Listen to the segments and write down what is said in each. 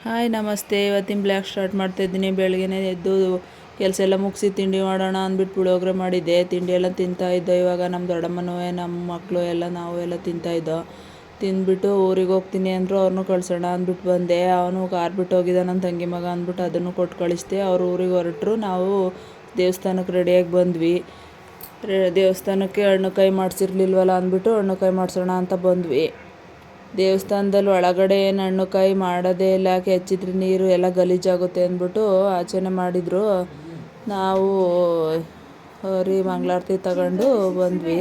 Hi ನಮಸ್ತೆ. ಇವತ್ತಿನ blog start ಮಾಡ್ತಾಯಿದ್ದೀನಿ. ಬೆಳಗ್ಗೆನೇ ಎದ್ದು ಕೆಲಸ ಎಲ್ಲ ಮುಗಿಸಿ ತಿಂಡಿ ಮಾಡೋಣ ಅಂದ್ಬಿಟ್ಟು ಪುಳಿಯೋಗರೆ ಮಾಡಿದ್ದೆ. ತಿಂಡಿ ಎಲ್ಲ ತಿಂತಾಯಿದ್ದೋ. ಇವಾಗ ನಮ್ಮ ದೊಡ್ಡಮ್ಮನೂ ನಮ್ಮ ಮಕ್ಕಳು ಎಲ್ಲ ನಾವು ಎಲ್ಲ ತಿಂತಾಯಿದ್ದೋ. ತಿಂದ್ಬಿಟ್ಟು ಊರಿಗೆ ಹೋಗ್ತೀನಿ ಅಂದರು. ಅವ್ರನ್ನೂ ಕಳ್ಸೋಣ ಅಂದ್ಬಿಟ್ಟು ಬಂದೆ. ಅವನು ಕಾರ್ ಬಿಟ್ಟು ಹೋಗಿದ್ದ ನನ್ನ ತಂಗಿ ಮಗ ಅಂದ್ಬಿಟ್ಟು ಅದನ್ನು ಕೊಟ್ಟು ಕಳಿಸ್ದೆ. ಅವರು ಊರಿಗೆ ಹೊರಟರು. ನಾವು ದೇವಸ್ಥಾನಕ್ಕೆ ರೆಡಿಯಾಗಿ ಬಂದ್ವಿ. ದೇವಸ್ಥಾನಕ್ಕೆ ಹಣ್ಣು ಕಾಯಿ ಮಾಡಿಸಿರ್ಲಿಲ್ವಲ್ಲ ಅಂದ್ಬಿಟ್ಟು ಹಣ್ಣು ಕಾಯಿ ಮಾಡಿಸೋಣ ಅಂತ ಬಂದ್ವಿ. ದೇವಸ್ಥಾನದಲ್ಲಿ ಒಳಗಡೆ ಏನು ಹಣ್ಣು ಕಾಯಿ ಮಾಡೋದೇ ಇಲ್ಲ, ಹೆಚ್ಚಿದ್ರೆ ನೀರು ಎಲ್ಲ ಗಲೀಜಾಗುತ್ತೆ ಅಂದ್ಬಿಟ್ಟು ಆಚೆನೆ ಮಾಡಿದರು. ನಾವು ಮಂಗಳಾರತಿ ತಗೊಂಡು ಬಂದ್ವಿ.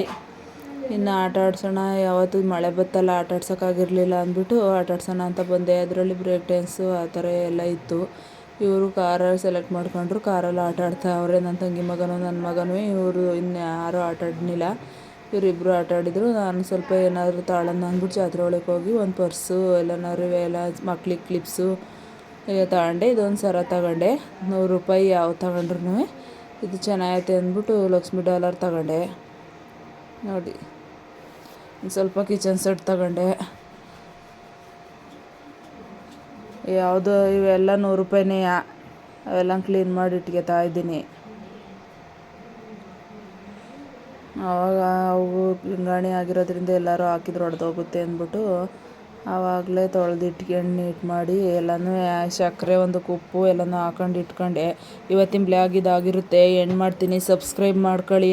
ಇನ್ನು ಆಟ ಆಡ್ಸೋಣ, ಯಾವತ್ತೂ ಮಳೆ ಬತ್ತಲ್ಲ ಆಟ ಆಡ್ಸೋಕ್ಕಾಗಿರಲಿಲ್ಲ ಅಂದ್ಬಿಟ್ಟು ಆಟ ಆಡ್ಸೋಣ ಅಂತ ಬಂದೆ. ಅದರಲ್ಲಿ ಬ್ರೇಕ್ ಡ್ಯಾನ್ಸು ಆ ಥರ ಎಲ್ಲ ಇತ್ತು. ಇವರು ಕಾರಲ್ಲಿ ಸೆಲೆಕ್ಟ್ ಮಾಡ್ಕೊಂಡ್ರು. ಕಾರಲ್ಲಿ ಆಟ ಆಡ್ತಾವ್ರೆ ನನ್ನ ತಂಗಿ ಮಗನೂ ನನ್ನ ಮಗನೂ. ಇವರು ಇನ್ನು ಯಾರೂ ಆಟ ಆಡಲಿಲ್ಲ. ಇವರಿಬ್ಬರು ಆಟ ಆಡಿದರು. ನಾನು ಸ್ವಲ್ಪ ಏನಾದರೂ ತಾಳೋಣ ಅಂದ್ಬಿಟ್ಟು ಜಾತ್ರೆ ಒಳಗೆ ಹೋಗಿ ಒಂದು ಪರ್ಸು ಎಲ್ಲನಾರು ಎಲ್ಲ ಮಕ್ಳಿಗೆ ಕ್ಲಿಪ್ಸು ತಗೊಂಡೆ. ಇದೊಂದು ಸರ ತಗೊಂಡೆ. 100 ರೂಪಾಯಿ ಯಾವ ತಗೊಂಡ್ರು. ಇದು ಚೆನ್ನಾಗೈತೆ ಅಂದ್ಬಿಟ್ಟು ಲಕ್ಷ್ಮಿ ಡಾಲರ್ ತಗೊಂಡೆ. ನೋಡಿ, ಸ್ವಲ್ಪ ಕಿಚನ್ ಸೆಟ್ ತಗೊಂಡೆ. ಯಾವುದೋ ಇವೆಲ್ಲ 100 ರೂಪಾಯಿನೇ. ಅವೆಲ್ಲ ಕ್ಲೀನ್ ಮಾಡಿ ಇಟ್ಕೊತಾ ಇದ್ದೀನಿ. ಆವಾಗ ಅವು ಪಿಂಗಾಣಿ ಆಗಿರೋದ್ರಿಂದ ಎಲ್ಲರೂ ಹಾಕಿದ್ರೆ ಹೊಡೆದೋಗುತ್ತೆ ಅಂದ್ಬಿಟ್ಟು ಆವಾಗಲೇ ತೊಳೆದು ಇಟ್ಕೊಂಡು ನೀಟ್ ಮಾಡಿ ಎಲ್ಲನೂ ಸಕ್ಕರೆ ಒಂದು ಉಪ್ಪು ಎಲ್ಲನೂ ಹಾಕೊಂಡು ಇಟ್ಕೊಂಡೆ. ಇವತ್ತಿನ ಬ್ಲಾಗ್ ಇದಾಗಿರುತ್ತೆ. ಎಂಡ್ ಮಾಡ್ತೀನಿ. ಸಬ್ಸ್ಕ್ರೈಬ್ ಮಾಡ್ಕೊಳ್ಳಿ.